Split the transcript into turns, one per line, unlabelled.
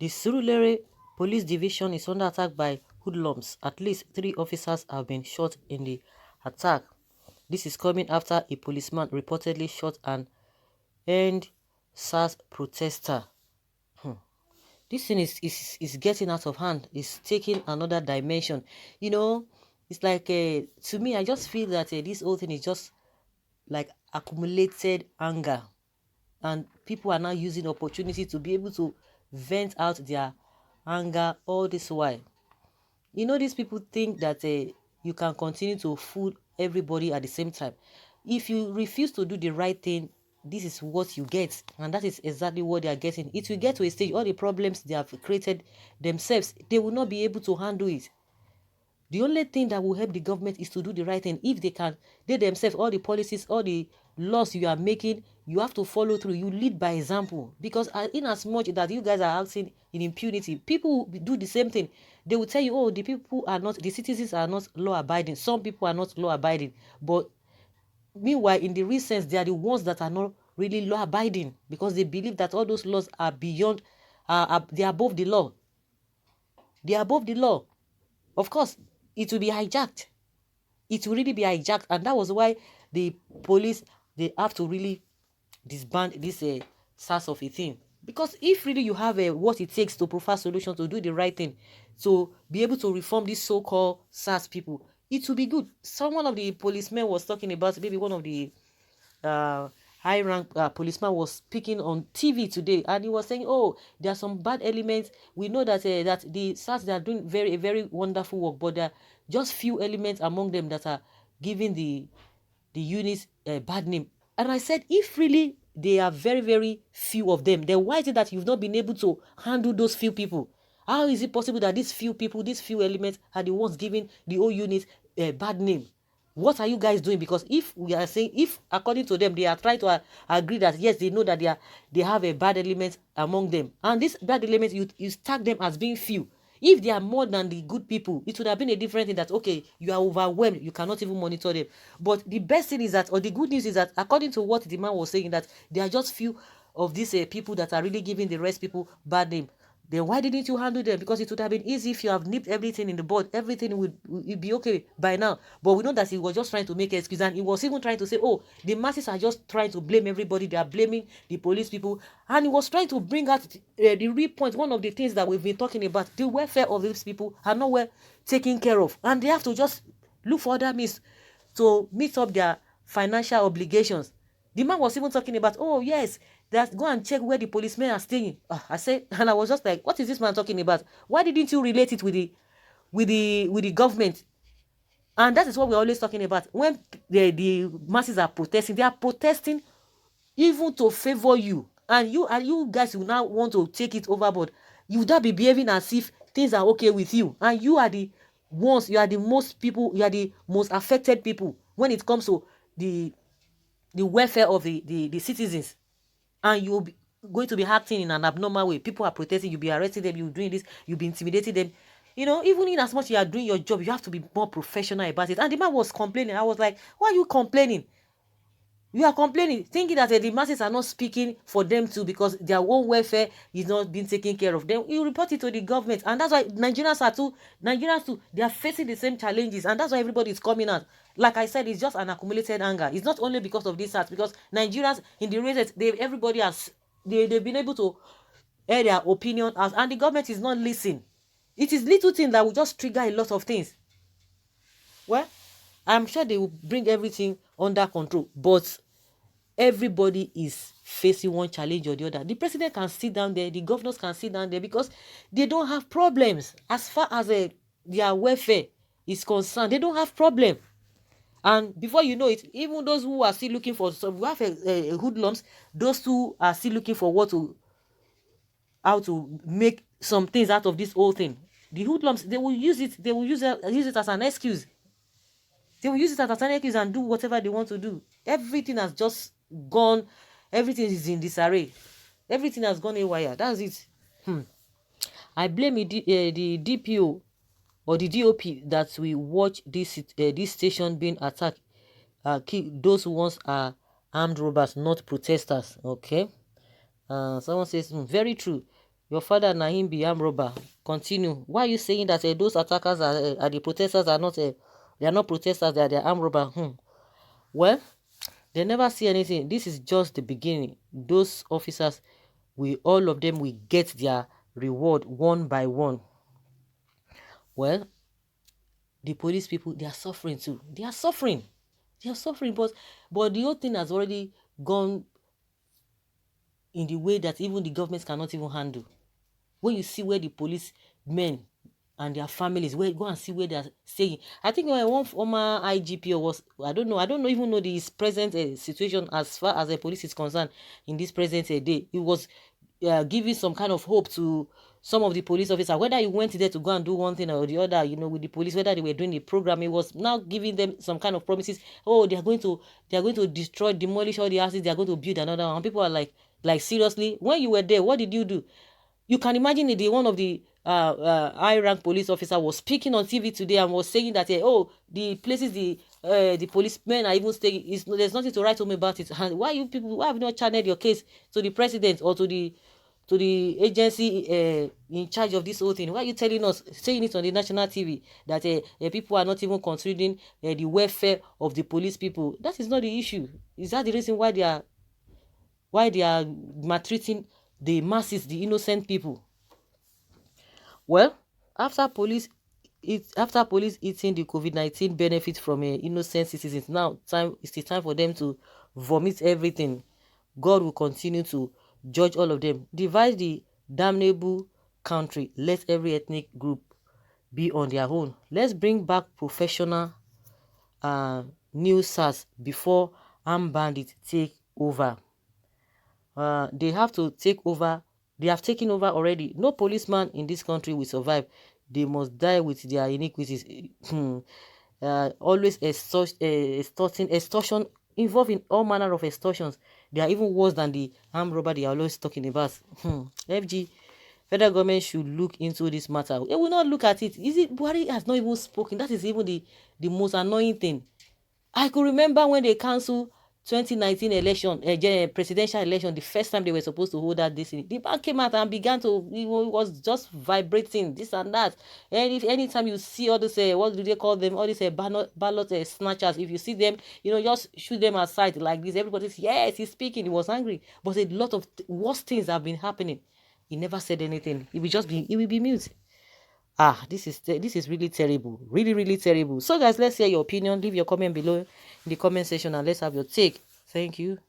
The Surulere Police Division is under attack by hoodlums. At least 3 officers have been shot in the attack. This is coming after a policeman reportedly shot an end SARS protester. This thing is getting out of hand. It's taking another dimension. You know, it's like, to me, I just feel that this whole thing is just like accumulated anger. And people are now using opportunity to be able to vent out their anger all this while. You know, these people think that you can continue to fool everybody at the same time. If you refuse to do the right thing, this is what you get, and that is exactly what they are getting. It will get to a stage, all the problems they have created themselves, they will not be able to handle it. The only thing that will help the government is to do the right thing. If they can, they themselves, all the policies, all the laws you are making, you have to follow through. You lead by example. Because in as much that you guys are acting in impunity, people will do the same thing. They will tell you, oh, the citizens are not law abiding. Some people are not law abiding. But meanwhile, in the real sense, they are the ones that are not really law abiding, because they believe that all those laws are beyond, they are above the law. They are above the law. Of course, it will be hijacked. It will really be hijacked. And that was why the police, they have to really disband this SARS of a thing. Because if really you have what it takes to provide solution, to do the right thing, to be able to reform these so-called SARS people, it will be good. One of the policemen was talking about, maybe one of the high-rank policeman was speaking on TV today, and he was saying, oh, there are some bad elements. We know that that the SARS, they are doing very wonderful work, but there are just few elements among them that are giving the units a bad name. And I said, if really there are very few of them, then why is it that you've not been able to handle those few people? How is it possible that these few people, these few elements, are the ones giving the whole unit a bad name? What are you guys doing? Because if we are saying, if according to them, they are trying to agree that yes, they know that they have a bad element among them, and this bad element, you tag them as being few. If they are more than the good people, it would have been a different thing, that okay, you are overwhelmed, you cannot even monitor them. But the best thing is that, or the good news is that, according to what the man was saying, that there are just few of these people that are really giving the rest people bad name. Then why didn't you handle them? Because it would have been easy if you have nipped everything in the bud. Everything would be okay by now. But we know that he was just trying to make an excuse. And he was even trying to say, oh, the masses are just trying to blame everybody. They are blaming the police people. And he was trying to bring out the real point. One of the things that we've been talking about, the welfare of these people are not well taken care of. And they have to just look for other means to meet up their financial obligations. The man was even talking about, oh yes, that go and check where the policemen are staying. I said, and I was just like, what is this man talking about? Why didn't you relate it with the government? And that is what we're always talking about. When the masses are protesting, they are protesting even to favor you. And you guys will now want to take it overboard. You would not be behaving as if things are okay with you. And you are the ones, you are the most affected people when it comes to the welfare of the citizens. And you'll be going to be acting in an abnormal way. People are protesting, you'll be arresting them, you're doing this, you'll be intimidating them. You know, even in as much you are doing your job, you have to be more professional about it. And the man was complaining. I was like, why are you complaining? You are complaining, thinking that the masses are not speaking for them too, because their own welfare is not being taken care of. Then you report it to the government, and that's why Nigerians too, they are facing the same challenges, and that's why everybody is coming out. Like I said, it's just an accumulated anger. It's not only because of this act, because Nigerians in the races, everybody has they've been able to air their opinion out, and the government is not listening. It is little things that will just trigger a lot of things. Well, I'm sure they will bring everything under control, but everybody is facing one challenge or the other. The president can sit down there, the governors can sit down there, because they don't have problems as far as their welfare is concerned. They don't have problem. And before you know it, even those who are still looking for some, we have a hoodlums, those who are still looking for how to make some things out of this whole thing. The hoodlums, they will use it as an excuse. They will use it as an excuse and do whatever they want to do. Everything has just gone. Everything is in disarray. Everything has gone haywire. That's it. I blame the DPO or the DOP that we watch this station being attacked. Those ones are armed robbers, not protesters. Okay. Someone says, very true. Your father na him be armed robber. Continue. Why are you saying that those attackers are the protesters are not they are not protesters, they are armed robber? Well, they never see anything. This is just the beginning. Those officers, all of them will get their reward one by one. Well, the police people, they are suffering too. They are suffering. But the whole thing has already gone in the way that even the government cannot even handle. When you see where the police men and their families, go and see where they are staying. I think one former IGP was, I don't even know the present situation as far as the police is concerned in this present day. It was giving some kind of hope to some of the police officers, whether you went there to go and do one thing or the other, with the police, whether they were doing the program, it was now giving them some kind of promises. Oh, they are going to destroy, demolish all the houses, they are going to build another one. And people are like seriously, when you were there, what did you do? You can imagine one of the high-rank police officer was speaking on TV today and was saying that, the places the policemen are even staying, there's nothing to write home about it. And why have you not channeled your case to the president or to the agency in charge of this whole thing? Why are you saying it on the national TV that people are not even considering the welfare of the police people? That is not the issue. Is that the reason why they are maltreating the masses, the innocent people? Well, after police eating the COVID-19 benefits from innocent citizens, now it's the time for them to vomit everything. God will continue to judge all of them. Divide the damnable country. Let every ethnic group be on their own. Let's bring back professional news SARS before armed bandits take over. They have to take over. They have taken over already. No policeman in this country will survive. They must die with their iniquities. Always extortion, involving all manner of extortions. They are even worse than the armed robber they are always talking about. FG, federal government should look into this matter. They will not look at it. Buhari has not even spoken. That is even the most annoying thing. I could remember when they cancelled 2019 election, presidential election, the first time they were supposed to hold that this thing. The man came out and began to, it was just vibrating, this and that. And anytime you see all this, what do they call them? All these ballot snatchers, if you see them, just shoot them aside like this. Everybody's, yes, he's speaking. He was angry. But a lot of worse things have been happening. He never said anything. He will be mute. This is really terrible. Really, really terrible. So guys, let's hear your opinion. Leave your comment below in the comment section and let's have your take. Thank you.